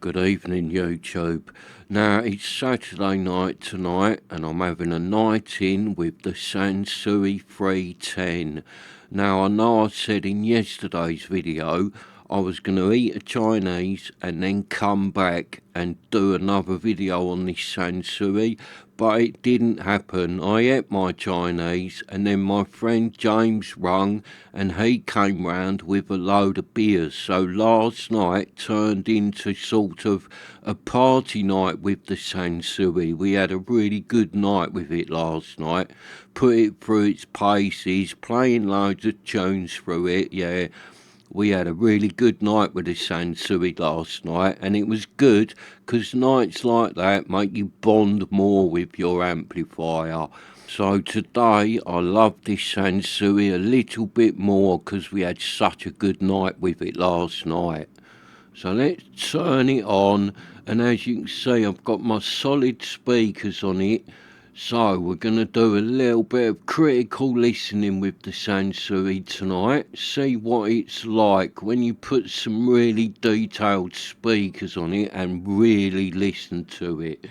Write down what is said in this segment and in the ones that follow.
Good evening, YouTube. Now, it's Saturday night tonight, and I'm having a night in with the Sansui 310. Now, I know I said in yesterday's video I was going to eat a Chinese and then come back and do another video on this Sansui, but it didn't happen. I ate my Chinese and then my friend James rung and he came round with a load of beers. So last night turned into sort of a party night with the Sansui. We had a really good night with it last night. Put it through its paces, playing loads of tunes through it, yeah. We had a really good night with the Sansui last night, and it was good because nights like that make you bond more with your amplifier. So today I love this Sansui a little bit more because we had such a good night with it last night. So let's turn it on, and as you can see I've got my solid speakers on it. So we're going to do a little bit of critical listening with the Sansui tonight. See what it's like when you put some really detailed speakers on it and really listen to it.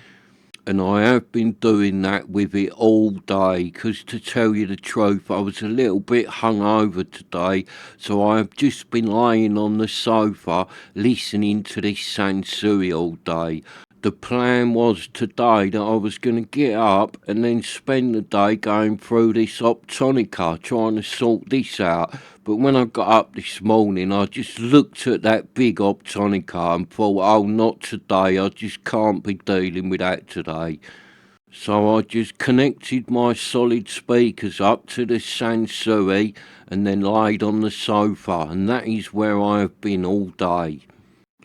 And I have been doing that with it all day because, to tell you the truth, I was a little bit hungover today, so I have just been laying on the sofa listening to this Sansui all day. The plan was today that I was going to get up and then spend the day going through this Optonica, trying to sort this out. But when I got up this morning, I just looked at that big Optonica and thought, oh, not today. I just can't be dealing with that today. So I just connected my solid speakers up to the Sansui and then laid on the sofa. And that is where I have been all day.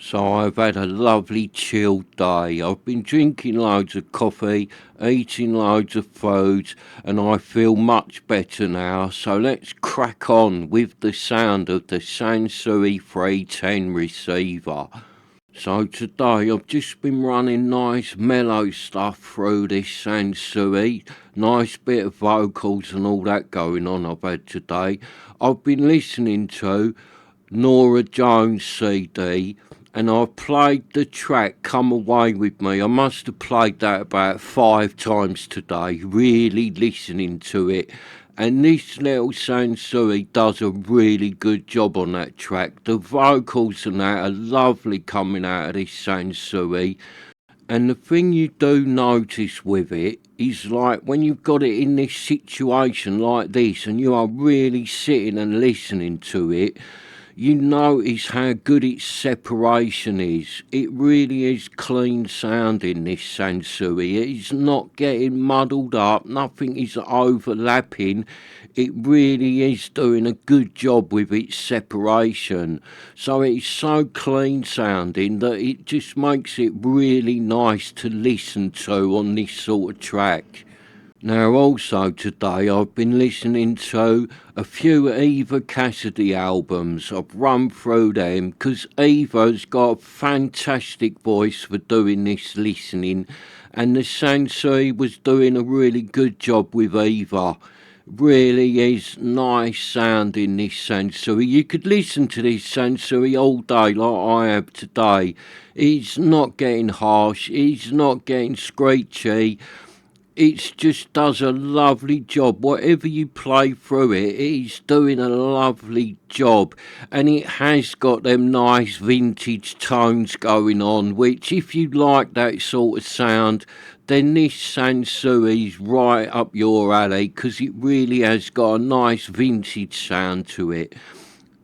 So I've had a lovely chilled day. I've been drinking loads of coffee, eating loads of food, and I feel much better now. So let's crack on with the sound of the Sansui 310 receiver. So today I've just been running nice mellow stuff through this Sansui. Nice bit of vocals and all that going on I've had today. I've been listening to Nora Jones CD, and I've played the track Come Away With Me. I must have played that about 5 times today, really listening to it. And this little Sansui does a really good job on that track. The vocals and that are lovely coming out of this Sansui. And the thing you do notice with it is, like, when you've got it in this situation like this and you are really sitting and listening to it, you notice how good its separation is. It really is clean sounding, this Sansui. It is not getting muddled up, nothing is overlapping. It really is doing a good job with its separation. So it's so clean sounding that it just makes it really nice to listen to on this sort of track. Now also today I've been listening to a few Eva Cassidy albums. I've run through them because Eva's got a fantastic voice for doing this listening, and the Sansui was doing a really good job with Eva. Really is nice sounding, this Sansui. You could listen to this Sansui all day like I have today. It's not getting harsh, it's not getting screechy. It just does a lovely job. Whatever you play through it, it's doing a lovely job. And it has got them nice vintage tones going on, which, if you like that sort of sound, then this Sansui's right up your alley, because it really has got a nice vintage sound to it.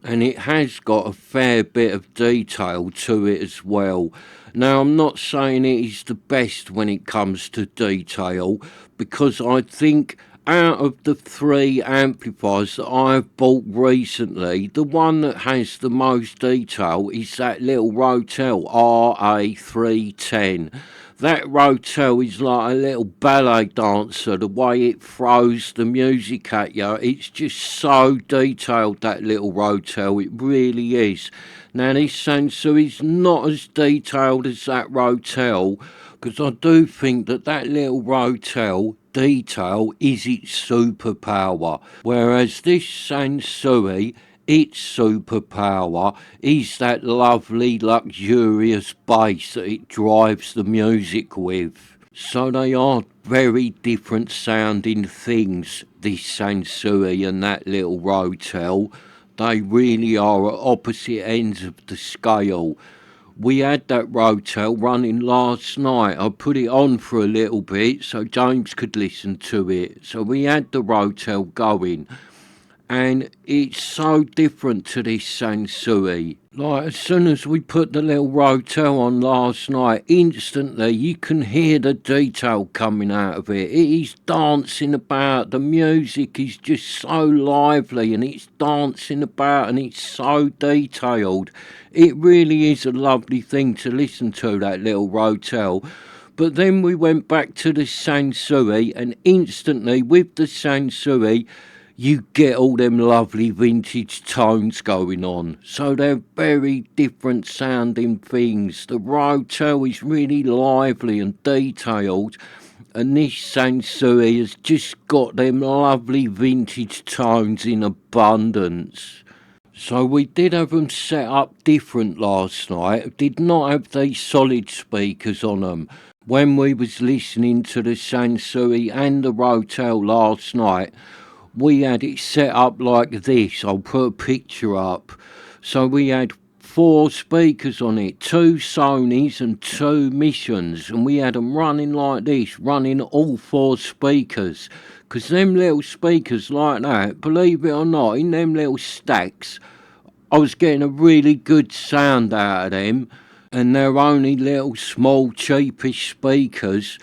And it has got a fair bit of detail to it as well. Now, I'm not saying it is the best when it comes to detail, because I think out of the 3 amplifiers that I've bought recently, the one that has the most detail is that little Rotel RA310. That Rotel is like a little ballet dancer, the way it throws the music at you. It's just so detailed, that little Rotel, it really is. Now this Sansui is not as detailed as that Rotel, because I do think that that little Rotel detail is its superpower, whereas this Sansui Its superpower is that lovely, luxurious bass that it drives the music with. So they are very different sounding things, this Sansui and that little Rotel. They really are at opposite ends of the scale. We had that Rotel running last night. I put it on for a little bit so James could listen to it. So we had the Rotel going, and it's so different to this Sansui. Like, as soon as we put the little Rotel on last night, instantly you can hear the detail coming out of it. It is dancing about, the music is just so lively and it's dancing about and it's so detailed. It really is a lovely thing to listen to, that little Rotel. But then we went back to the Sansui, and instantly with the Sansui, you get all them lovely vintage tones going on. So they're very different sounding things. The Rotel is really lively and detailed, and this Sansui has just got them lovely vintage tones in abundance. So we did have them set up different last night. Did not have these solid speakers on them. When we was listening to the Sansui and the Rotel last night, we had it set up like this. I'll put a picture up. So we had 4 speakers on it, 2 Sonys and 2 Missions, and we had them running like this, running all 4 speakers. Because them little speakers like that, believe it or not, in them little stacks, I was getting a really good sound out of them, and they're only little small cheapish speakers,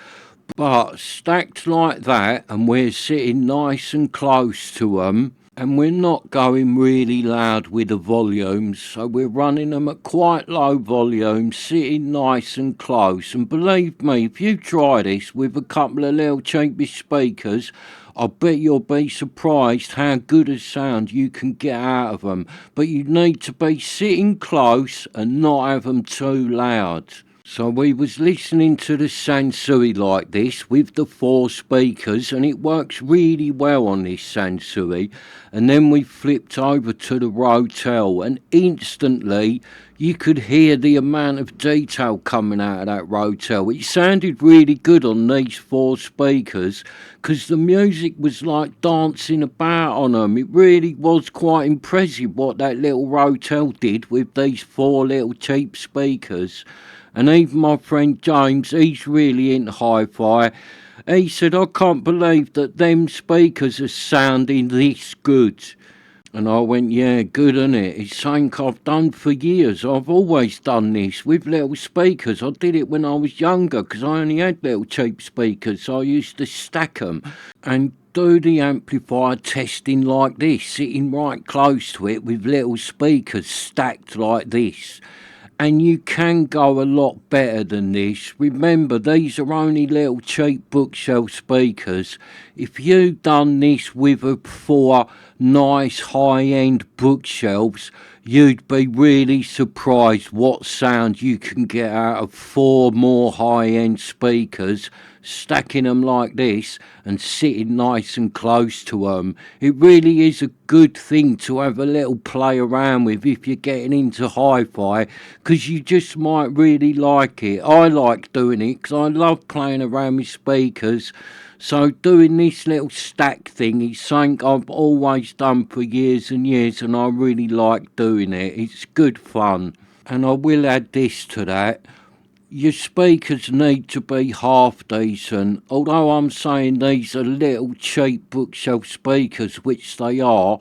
but stacked like that, and we're sitting nice and close to them, and we're not going really loud with the volumes, so we're running them at quite low volume, sitting nice and close. And believe me, if you try this with a couple of little cheapish speakers, I bet you'll be surprised how good a sound you can get out of them. But you need to be sitting close and not have them too loud. So we was listening to the Sansui like this with the 4 speakers, and it works really well on this Sansui. And then we flipped over to the Rotel, and instantly you could hear the amount of detail coming out of that Rotel. It sounded really good on these 4 speakers because the music was like dancing about on them. It really was quite impressive what that little Rotel did with these 4 little cheap speakers. And even my friend James, he's really into hi-fi. He said, I can't believe that them speakers are sounding this good. And I went, yeah, good, innit? It's something I've done for years. I've always done this with little speakers. I did it when I was younger because I only had little cheap speakers. So I used to stack them and do the amplifier testing like this, sitting right close to it with little speakers stacked like this. And you can go a lot better than this. Remember, these are only little cheap bookshelf speakers. If you done this with 4 nice high-end bookshelves, you'd be really surprised what sound you can get out of 4 more high-end speakers, stacking them like this and sitting nice and close to them. It really is a good thing to have a little play around with if you're getting into hi-fi, because you just might really like it. I like doing it because I love playing around with speakers. So doing this little stack thing is something I've always done for years and years, and I really like doing it. It's good fun. And I will add this to that. Your speakers need to be half decent. Although I'm saying these are little cheap bookshelf speakers, which they are,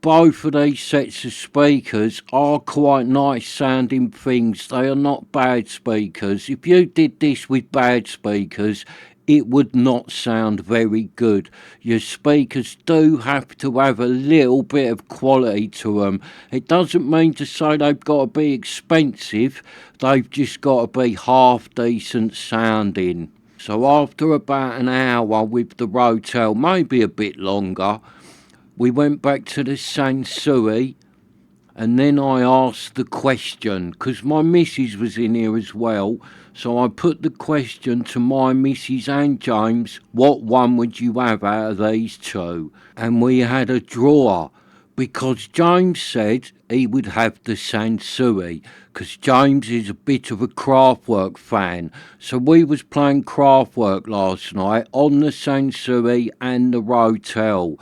both of these sets of speakers are quite nice sounding things. They are not bad speakers. If you did this with bad speakers, it would not sound very good. Your speakers do have to have a little bit of quality to them. It doesn't mean to say they've got to be expensive. They've just got to be half decent sounding. So after about an hour with the Rotel, maybe a bit longer, we went back to the Sansui, and then I asked the question, because my missus was in here as well, so I put the question to my missus and James, what one would you have out of these 2? And we had a draw because James said he would have the Sansui, because James is a bit of a Kraftwerk fan. So we was playing Kraftwerk last night on the Sansui and the Rotel.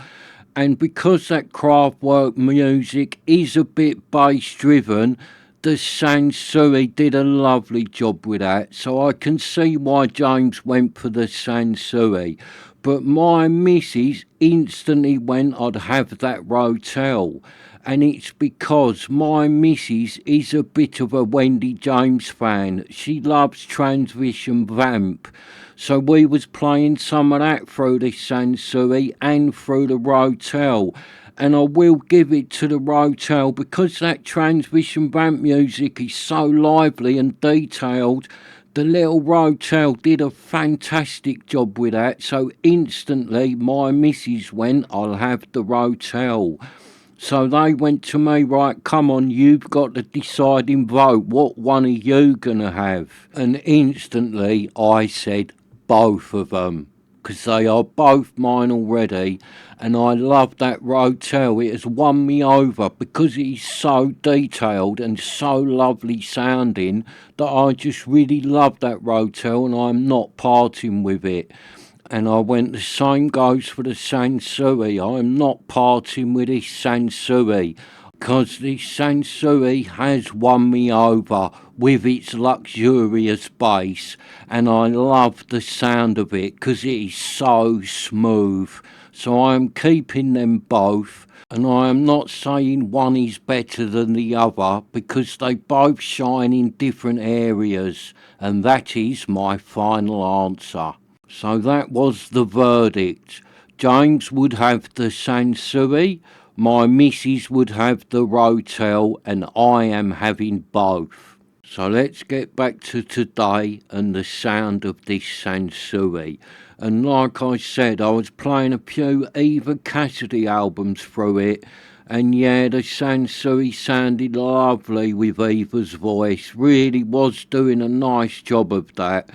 And because that Kraftwerk music is a bit bass driven, the Sansui did a lovely job with that. So I can see why James went for the Sansui. But my missus instantly went, I'd have that Rotel. And it's because my missus is a bit of a Wendy James fan. She loves Transvision Vamp. So we was playing some of that through the Sansui and through the Rotel. And I will give it to the Rotel because that Transvision Vamp music is so lively and detailed. The little Rotel did a fantastic job with that, so instantly my missus went, I'll have the Rotel. So they went to me, right, come on, you've got the deciding vote, what one are you going to have? And instantly I said both of them, because they are both mine already, and I love that Rotel. It has won me over because it is so detailed and so lovely sounding that I just really love that Rotel and I'm not parting with it. And I went, the same goes for the Sansui. I'm not parting with this Sansui because the Sansui has won me over with its luxurious bass, and I love the sound of it because it is so smooth. So I'm keeping them both, and I am not saying one is better than the other because they both shine in different areas, and that is my final answer. So that was the verdict. James would have the Sansui, my missus would have the Rotel, and I am having both. So let's get back to today and the sound of this Sansui. And like I said, I was playing a few Eva Cassidy albums through it, and yeah, the Sansui sounded lovely with Eva's voice, really was doing a nice job of that.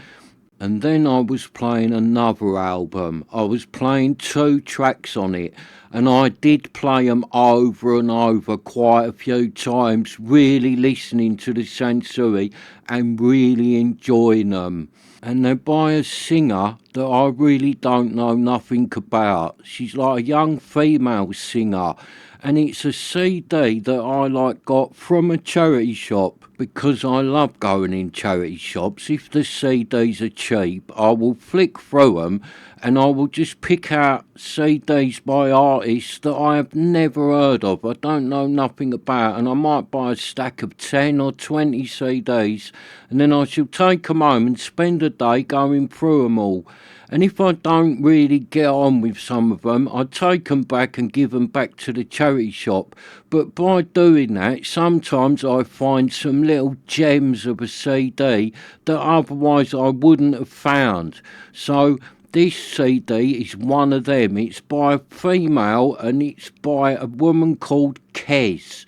And then I was playing another album. I was playing 2 tracks on it, and I did play them over and over quite a few times, really listening to the Sansui and really enjoying them. And they're by a singer that I really don't know nothing about. She's like a young female singer, and it's a CD that I got from a charity shop because I love going in charity shops. If the CDs are cheap, I will flick through them and I will just pick out CDs by artists that I have never heard of, I don't know nothing about, and I might buy a stack of 10 or 20 CDs, and then I shall take them home and spend a day going through them all. And if I don't really get on with some of them, I take them back and give them back to the charity shop. But by doing that, sometimes I find some little gems of a CD that otherwise I wouldn't have found. So this CD is one of them. It's by a female and it's by a woman called Kes.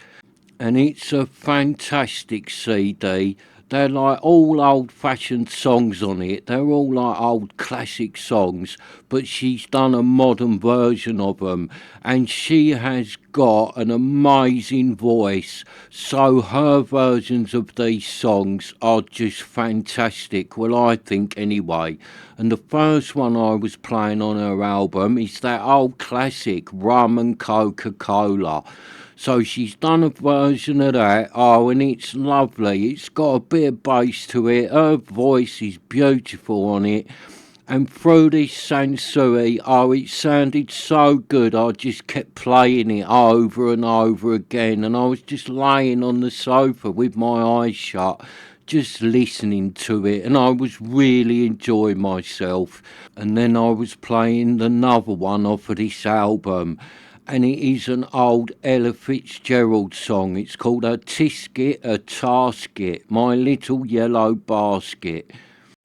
And it's a fantastic CD. They're all old-fashioned songs on it. They're all old classic songs, but she's done a modern version of them. And she has got an amazing voice. So her versions of these songs are just fantastic. Well, I think anyway. And the first one I was playing on her album is that old classic, Rum and Coca-Cola. So she's done a version of that, and it's lovely. It's got a bit of bass to it. Her voice is beautiful on it. And through this Sansui, it sounded so good. I just kept playing it over and over again. And I was just laying on the sofa with my eyes shut, just listening to it. And I was really enjoying myself. And then I was playing another one off of this album. And it is an old Ella Fitzgerald song. It's called A Tisket, a Tasket, My Little Yellow Basket.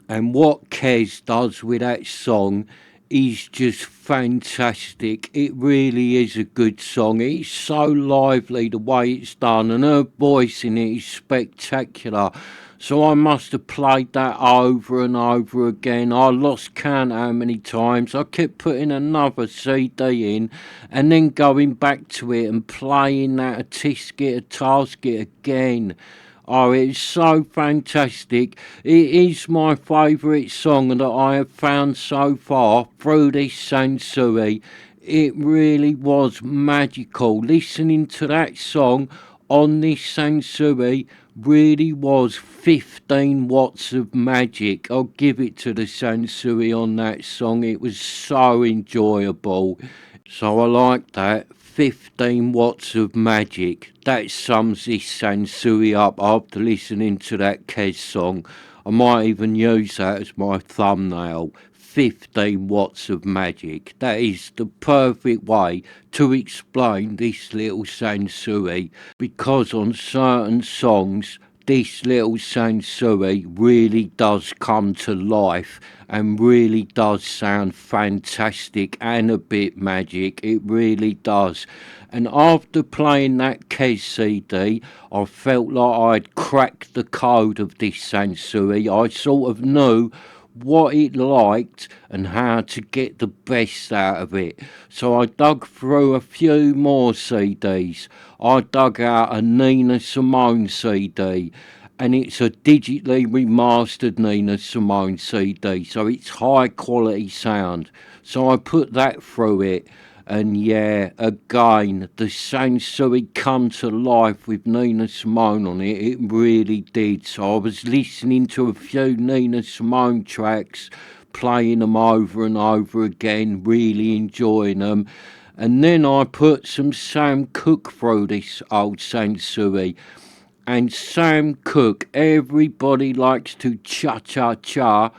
And what Kes does with that song is just fantastic. It really is a good song. It's so lively the way it's done, and her voice in it is spectacular. So I must have played that over and over again. I lost count how many times. I kept putting another CD in and then going back to it and playing that a tisket, a tasket again. Oh, it's so fantastic. It is my favourite song that I have found so far through this Sansui. It really was magical. Listening to that song on this Sansui really was 15 watts of magic. I'll give it to the Sansui on that song. It was so enjoyable. So I like that. 15 watts of magic. That sums this Sansui up after listening to that Kes song. I might even use that as my thumbnail. 15 watts of magic. That is the perfect way to explain this little Sansui, because on certain songs this little Sansui really does come to life and really does sound fantastic and a bit magic. It really does. And after playing that Kes CD, I felt like I'd cracked the code of this Sansui. I sort of knew what it liked and how to get the best out of it. So I dug through a few more CDs. I dug out a Nina Simone CD, and it's a digitally remastered Nina Simone CD, so it's high quality sound. So I put that through it. And yeah, again, the Sansui come to life with Nina Simone on it. It really did. So I was listening to a few Nina Simone tracks, playing them over and over again, really enjoying them. And then I put some Sam Cooke through this old Sansui. And Sam Cooke, everybody likes to cha-cha-cha.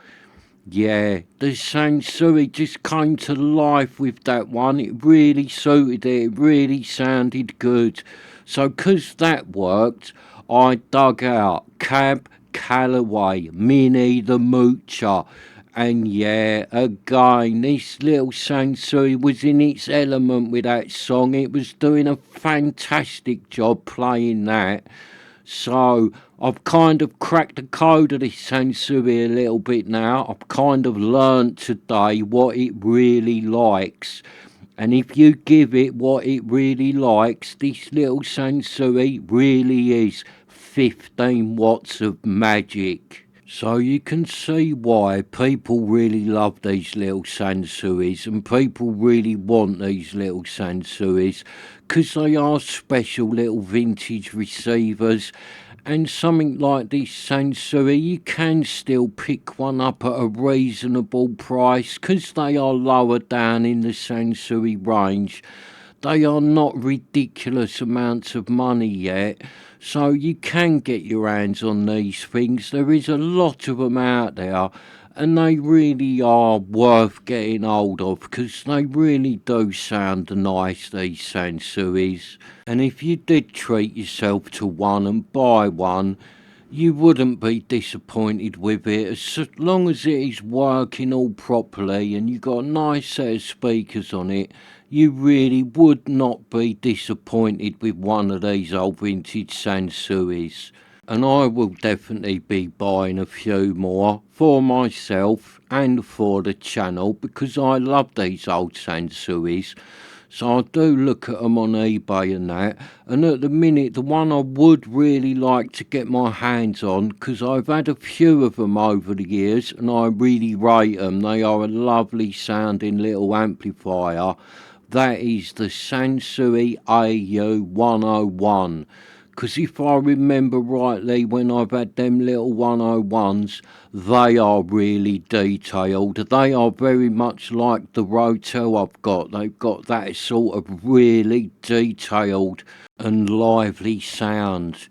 Yeah, the Sansui just came to life with that one. It really suited it. It really sounded good. So 'cause that worked, I dug out Cab Calloway, Minnie the Moocher. And yeah, again, this little Sansui was in its element with that song. It was doing a fantastic job playing that. So I've kind of cracked the code of this Sansui a little bit now. I've kind of learnt today what it really likes. And if you give it what it really likes, this little Sansui really is 15 watts of magic. So you can see why people really love these little Sansuis, and people really want these little Sansuis, because they are special little vintage receivers. And something like this Sansui, you can still pick one up at a reasonable price, because they are lower down in the Sansui range. They are not ridiculous amounts of money yet, so you can get your hands on these things. There is a lot of them out there, and they really are worth getting hold of, because they really do sound nice, these Sansuis. And if you did treat yourself to one and buy one, you wouldn't be disappointed with it, as long as it is working all properly and you've got a nice set of speakers on it. You really would not be disappointed with one of these old vintage Sansuis. And I will definitely be buying a few more for myself and for the channel, because I love these old Sansuis. So I do look at them on eBay and that. And at the minute, the one I would really like to get my hands on, because I've had a few of them over the years and I really rate them. They are a lovely sounding little amplifier. That is the Sansui AU101. Because if I remember rightly, when I've had them little 101s, they are really detailed. They are very much like the Rotel I've got. They've got that sort of really detailed and lively sound.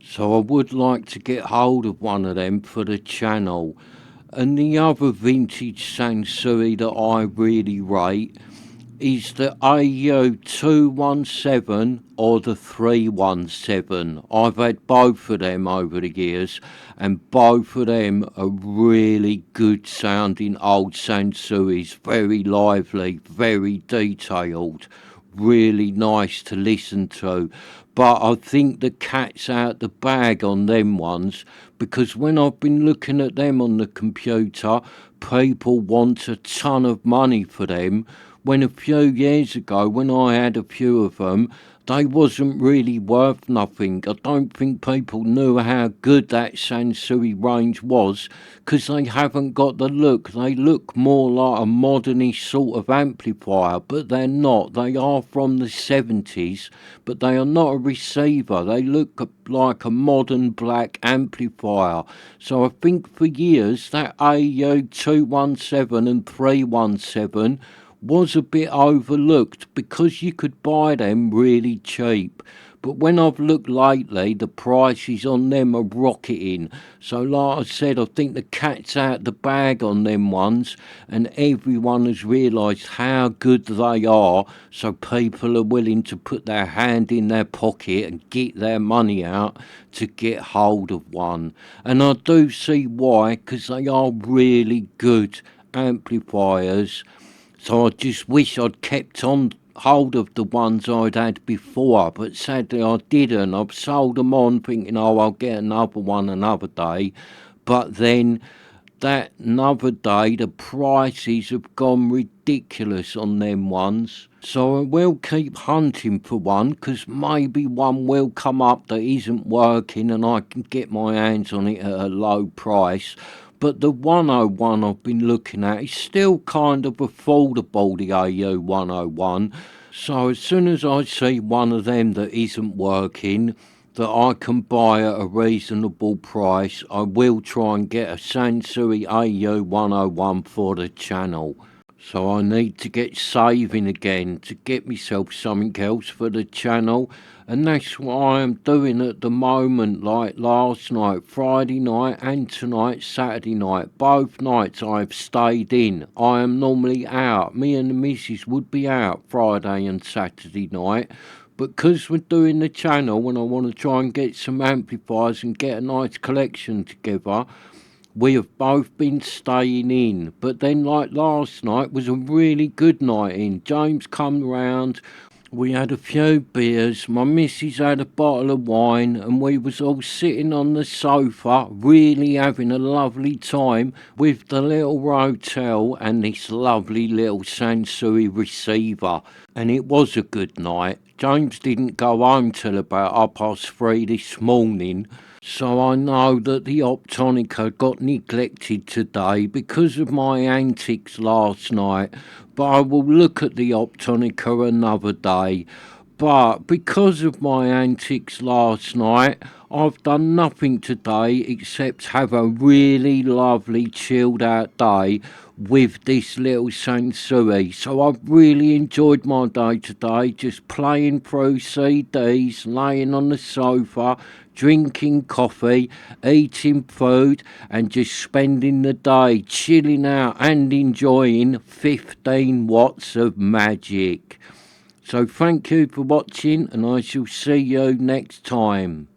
So I would like to get hold of one of them for the channel. And the other vintage Sansui that I really rate is the AU217 or the 317. I've had both of them over the years, and both of them are really good sounding old Sansuis, very lively, very detailed, really nice to listen to. But I think the cat's out the bag on them ones, because when I've been looking at them on the computer, people want a ton of money for them, when a few years ago, when I had a few of them, they wasn't really worth nothing. I don't think people knew how good that Sansui range was, because they haven't got the look. They look more like a modernish sort of amplifier, but they're not. They are from the 70s, but they are not a receiver. They look like a modern black amplifier. So I think for years that AU 217 and 317 was a bit overlooked, because you could buy them really cheap. But when I've looked lately, the prices on them are rocketing. So like I said, I think the cat's out the bag on them ones, and everyone has realised how good they are, so people are willing to put their hand in their pocket and get their money out to get hold of one. And I do see why, because they are really good amplifiers. So I just wish I'd kept on hold of the ones I'd had before, but sadly I didn't. I've sold them on thinking, oh, I'll get another one another day. But then that another day, the prices have gone ridiculous on them ones. So I will keep hunting for one, because maybe one will come up that isn't working and I can get my hands on it at a low price. But the 101 I've been looking at is still kind of affordable, the AU 101. So as soon as I see one of them that isn't working, that I can buy at a reasonable price, I will try and get a Sansui AU 101 for the channel. So I need to get saving again to get myself something else for the channel, and that's what I am doing at the moment. Like last night, Friday night, and tonight, Saturday night, both nights I've stayed in. I am normally out. Me and the missus would be out Friday and Saturday night, but because we're doing the channel and I want to try and get some amplifiers and get a nice collection together, we have both been staying in. But then, like last night was a really good night in. James come round, we had a few beers, my missus had a bottle of wine, and we was all sitting on the sofa really having a lovely time with the little rotel and this lovely little Sansui receiver. And it was a good night. James didn't go home till about 3:30 this morning. So I know that the Optonica got neglected today because of my antics last night, but I will look at the Optonica another day. But because of my antics last night, I've done nothing today except have a really lovely chilled out day with this little Sansui. So I've really enjoyed my day today, just playing through CDs, laying on the sofa, drinking coffee, eating food, and just spending the day chilling out and enjoying 15 watts of magic. So thank you for watching, and I shall see you next time.